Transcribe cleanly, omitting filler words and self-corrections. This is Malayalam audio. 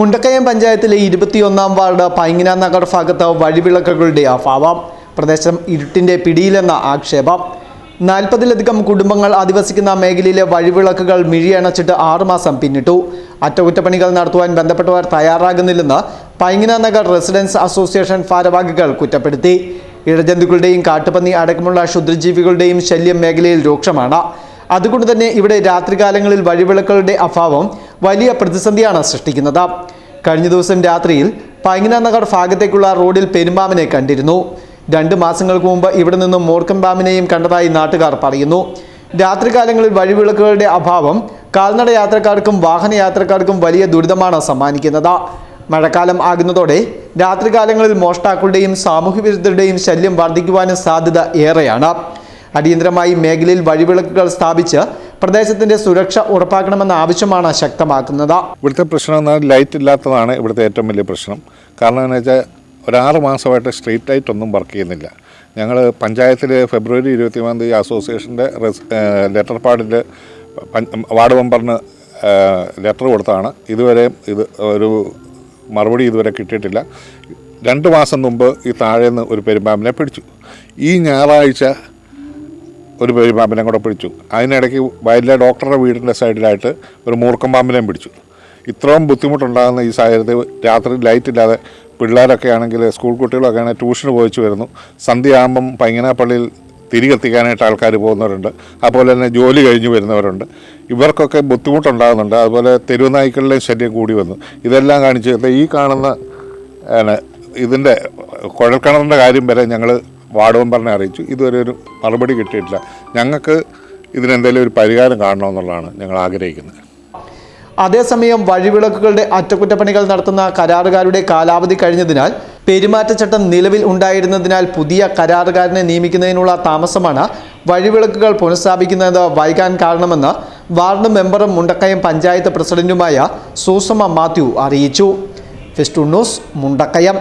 മുണ്ടക്കയം പഞ്ചായത്തിലെ 21-ാം വാർഡ് പൈങ്ങന നഗർ ഭാഗത്ത് വഴിവിളക്കുകളുടെ അഭാവം. പ്രദേശം ഇരുട്ടിന്റെ പിടിയിലെന്ന ആക്ഷേപം. 40-ലധികം കുടുംബങ്ങൾ അധിവസിക്കുന്ന മേഖലയിലെ വഴിവിളക്കുകൾ മിഴിയണച്ചിട്ട് 6 മാസം പിന്നിട്ടു. അറ്റകുറ്റപ്പണികൾ നടത്തുവാൻ ബന്ധപ്പെട്ടവർ തയ്യാറാകുന്നില്ലെന്ന് പൈങ്ങന നഗർ റെസിഡൻസ് അസോസിയേഷൻ ഭാരവാഹികൾ കുറ്റപ്പെടുത്തി. ഇഴജന്തുക്കളുടെയും കാട്ടുപന്നി അടക്കമുള്ള ക്ഷുദ്രജീവികളുടെയും ശല്യം മേഖലയിൽ രൂക്ഷമാണ്. അതുകൊണ്ട് തന്നെ ഇവിടെ രാത്രികാലങ്ങളിൽ വഴിവിളക്കുകളുടെ അഭാവം വലിയ പ്രതിസന്ധിയാണ് സൃഷ്ടിക്കുന്നത്. കഴിഞ്ഞ ദിവസം രാത്രിയിൽ പൈങ്ങന നഗർ ഭാഗത്തേക്കുള്ള റോഡിൽ പെരുമ്പാമ്പിനെ കണ്ടിരുന്നു. 2 മാസങ്ങൾക്ക് മുമ്പ് ഇവിടെ നിന്നും മൂർഖൻ പാമ്പിനെയും കണ്ടതായി നാട്ടുകാർ പറയുന്നു. രാത്രികാലങ്ങളിൽ വഴിവിളക്കുകളുടെ അഭാവം കാൽനട യാത്രക്കാർക്കും വാഹനയാത്രക്കാർക്കും വലിയ ദുരിതമാണ് സമ്മാനിക്കുന്നത്. മഴക്കാലം ആകുന്നതോടെ രാത്രികാലങ്ങളിൽ മോഷ്ടാക്കളുടെയും സാമൂഹ്യവിരുദ്ധരുടെയും ശല്യം വർദ്ധിക്കുവാനും സാധ്യത ഏറെയാണ്. അടിയന്തരമായി മേഖലയിൽ വഴിവിളക്കുകൾ സ്ഥാപിച്ച് പ്രദേശത്തിന്റെ സുരക്ഷ ഉറപ്പാക്കണമെന്ന ആവശ്യമാണ് ശക്തമാക്കുന്നത്. ഇവിടുത്തെ പ്രശ്നം എന്നാൽ ലൈറ്റ് ഇല്ലാത്തതാണ് ഇവിടുത്തെ ഏറ്റവും വലിയ പ്രശ്നം. കാരണം എന്ന് വെച്ചാൽ ഒരു 6 മാസമായിട്ട് സ്ട്രീറ്റ് ലൈറ്റ് ഒന്നും വർക്ക് ചെയ്യുന്നില്ല. ഞങ്ങൾ പഞ്ചായത്തിൽ ഫെബ്രുവരി 23-ാം തീയതി അസോസിയേഷൻ്റെ ലെറ്റർ പാഡിൽ വാർഡ് മെമ്പറിന് ലെറ്റർ കൊടുത്താണ്. ഇതുവരെയും ഒരു മറുപടി ഇതുവരെ കിട്ടിയിട്ടില്ല. 2 മാസം മുമ്പ് ഈ താഴേന്ന് ഒരു പെരുമ്പാമ്പിനെ പിടിച്ചു. ഈ ഞായറാഴ്ച ഒരു പെരുമ്പാമ്പിനെ കൂടെ പിടിച്ചു. അതിനിടയ്ക്ക് വയലിലെ ഡോക്ടറുടെ വീടിൻ്റെ സൈഡിലായിട്ട് ഒരു മൂർഖൻ പാമ്പിനെയും പിടിച്ചു. ഇത്രയും ബുദ്ധിമുട്ടുണ്ടാകുന്ന ഈ സാഹചര്യത്തിൽ രാത്രി ലൈറ്റ് ഇല്ലാതെ പിള്ളേരൊക്കെ ആണെങ്കിൽ സ്കൂൾ കുട്ടികളൊക്കെ ആണെങ്കിൽ ട്യൂഷന് പോയിച്ചു വരുന്നു. സന്ധ്യയാകുമ്പം പൈങ്ങന പള്ളിയിൽ തിരികെത്തിക്കാനായിട്ട് ആൾക്കാർ പോകുന്നവരുണ്ട്. അതുപോലെ തന്നെ ജോലി കഴിഞ്ഞ് വരുന്നവരുണ്ട്. ഇവർക്കൊക്കെ ബുദ്ധിമുട്ടുണ്ടാകുന്നുണ്ട്. അതുപോലെ തെരുവ് നായ്ക്കളുടെയും ശല്യം കൂടി വന്നു. ഇതെല്ലാം കാണിച്ച് ഈ കാണുന്ന ഇതിൻ്റെ കുഴൽക്കിണറിൻ്റെ കാര്യം വരെ ഞങ്ങൾ വാർഡ് മെമ്പറിനെ അറിയിച്ചു. ഇതുവരെ ഒരു മറുപടി കിട്ടിയിട്ടില്ല. ഞങ്ങൾക്ക് ഇതിനെന്തെങ്കിലും ഒരു പരിഹാരം കാണണമെന്നുള്ളതാണ് ഞങ്ങൾ ആഗ്രഹിക്കുന്നത്. അതേസമയം വഴിവിളക്കുകളുടെ അറ്റകുറ്റപ്പണികൾ നടത്തുന്ന കരാറുകാരുടെ കാലാവധി കഴിഞ്ഞതിനാൽ പെരുമാറ്റച്ചട്ടം നിലവിൽ ഉണ്ടായിരുന്നതിനാൽ പുതിയ കരാറുകാരനെ നിയമിക്കുന്നതിനുള്ള താമസമാണ് വഴിവിളക്കുകൾ പുനഃസ്ഥാപിക്കുന്നത് വൈകാൻ കാരണമെന്ന് വാർഡ് മെമ്പറും മുണ്ടക്കയം പഞ്ചായത്ത് പ്രസിഡന്റുമായ സൂസമ്മ മാത്യു അറിയിച്ചു. Festoon news, Mundakayam.